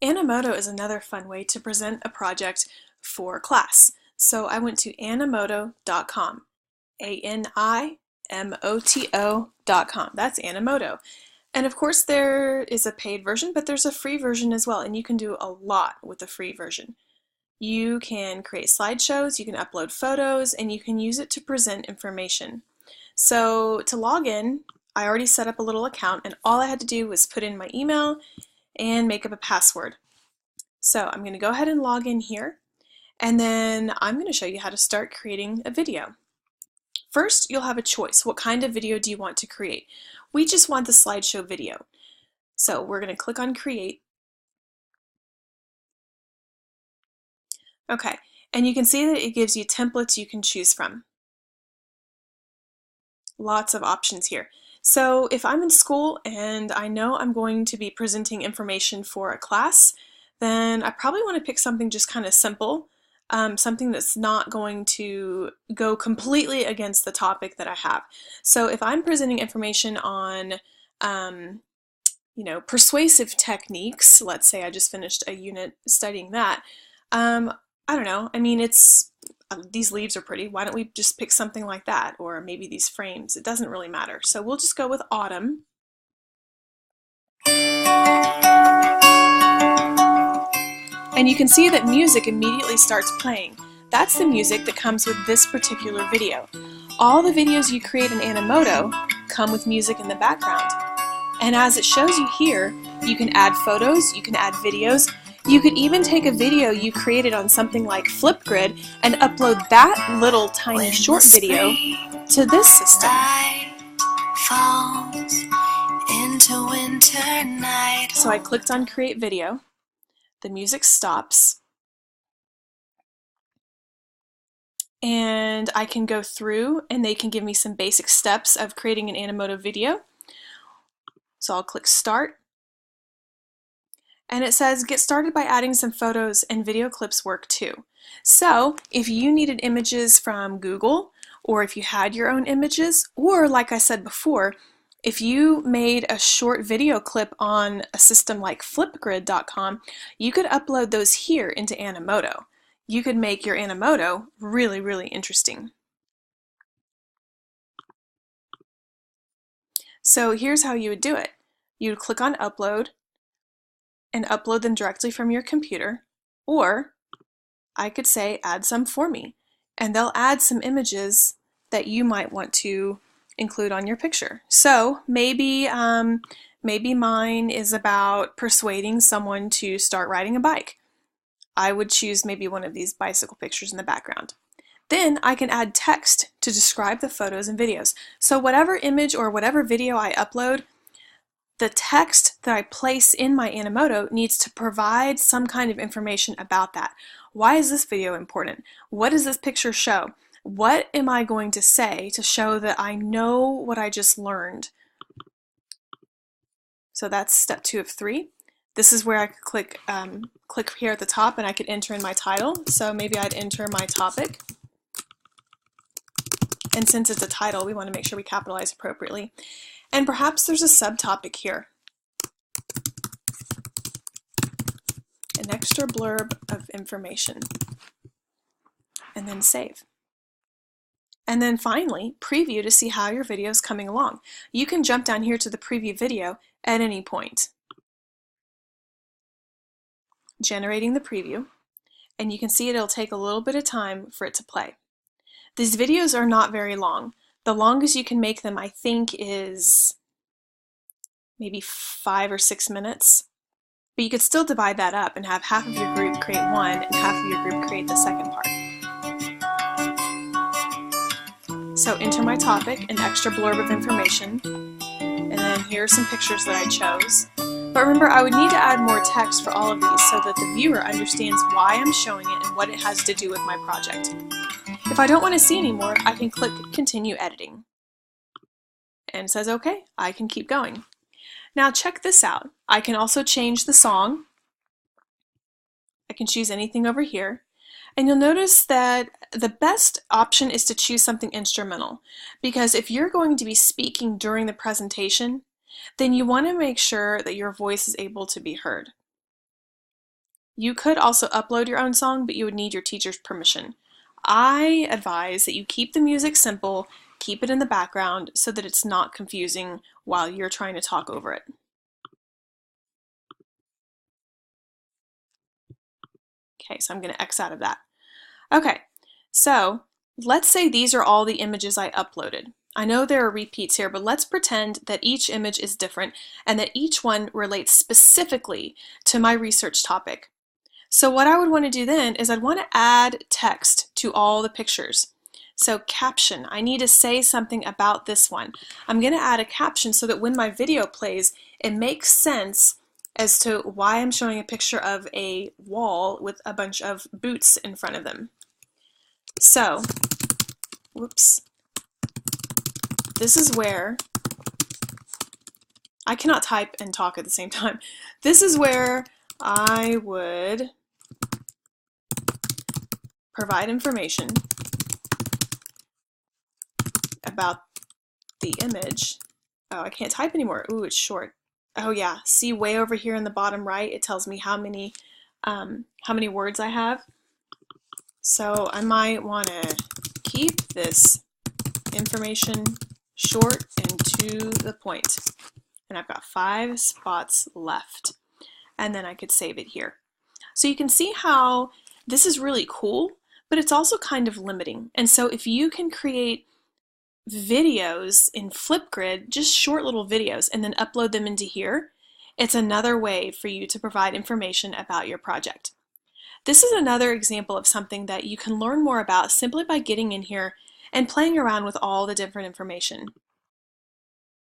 Animoto is another fun way to present a project for class. So I went to animoto.com, Animoto.com. That's Animoto. And of course there is a paid version, but there's a free version as well, and you can do a lot with the free version. You can create slideshows, you can upload photos, and you can use it to present information. So to log in, I already set up a little account, and all I had to do was put in my email and make up a password. So I'm going to go ahead and log in here, and then I'm going to show you how to start creating a video. First, you'll have a choice. What kind of video do you want to create? We just want the slideshow video. So we're going to click on Create. Okay, and you can see that it gives you templates you can choose from. Lots of options here. So if I'm in school and I know I'm going to be presenting information for a class, then I probably want to pick something just kind of simple, something that's not going to go completely against the topic that I have. So if I'm presenting information on persuasive techniques, let's say I just finished a unit studying that, I don't know, I mean, these leaves are pretty, why don't we just pick something like that, or maybe these frames, it doesn't really matter. So we'll just go with autumn. And you can see that music immediately starts playing. That's the music that comes with this particular video. All the videos you create in Animoto come with music in the background. And as it shows you here, you can add photos, you can add videos, you could even take a video you created on something like Flipgrid and upload that little tiny short video to this system. So I clicked on Create Video. The music stops. And I can go through and they can give me some basic steps of creating an Animoto video. So I'll click Start. And it says get started by adding some photos, and video clips work too. So if you needed images from Google, or if you had your own images, or like I said before, if you made a short video clip on a system like flipgrid.com, you could upload those here into Animoto. You could make your Animoto really, really interesting. So here's how you would do it. You would click on Upload and upload them directly from your computer, or I could say add some for me, and they'll add some images that you might want to include on your picture. So maybe mine is about persuading someone to start riding a bike. I would choose maybe one of these bicycle pictures in the background. Then I can add text to describe the photos and videos. So whatever image or whatever video I upload, the text that I place in my Animoto needs to provide some kind of information about that. Why is this video important? What does this picture show? What am I going to say to show that I know what I just learned? So that's step 2 of 3. This is where I could click here at the top and I could enter in my title. So maybe I'd enter my topic. And since it's a title, we want to make sure we capitalize appropriately. And perhaps there's a subtopic here. An extra blurb of information. And then save. And then finally, preview to see how your video is coming along. You can jump down here to the preview video at any point. Generating the preview. And you can see it'll take a little bit of time for it to play. These videos are not very long. The longest you can make them, I think, is maybe 5 or 6 minutes. But you could still divide that up and have half of your group create one and half of your group create the second part. So enter my topic, an extra blurb of information, and then here are some pictures that I chose. But remember, I would need to add more text for all of these so that the viewer understands why I'm showing it and what it has to do with my project. If I don't want to see anymore, I can click Continue Editing. And it says, okay, I can keep going. Now check this out. I can also change the song. I can choose anything over here. And you'll notice that the best option is to choose something instrumental, because if you're going to be speaking during the presentation, then you want to make sure that your voice is able to be heard. You could also upload your own song, but you would need your teacher's permission. I advise that you keep the music simple, keep it in the background so that it's not confusing while you're trying to talk over it. Okay, so I'm going to X out of that. Okay, so let's say these are all the images I uploaded. I know there are repeats here, but let's pretend that each image is different and that each one relates specifically to my research topic. So what I would want to do then is I'd want to add text to all the pictures. So caption, I need to say something about this one. I'm going to add a caption so that when my video plays, it makes sense as to why I'm showing a picture of a wall with a bunch of boots in front of them. So, whoops, this is where, I cannot type and talk at the same time. This is where I would provide information about the image. Oh, I can't type anymore. Ooh, it's short. Oh yeah, see way over here in the bottom right, it tells me how many words I have. So I might want to keep this information short and to the point. And I've got 5 spots left. And then I could save it here. So you can see how this is really cool, but it's also kind of limiting. And so if you can create videos in Flipgrid, just short little videos, and then upload them into here, it's another way for you to provide information about your project. This is another example of something that you can learn more about simply by getting in here and playing around with all the different information.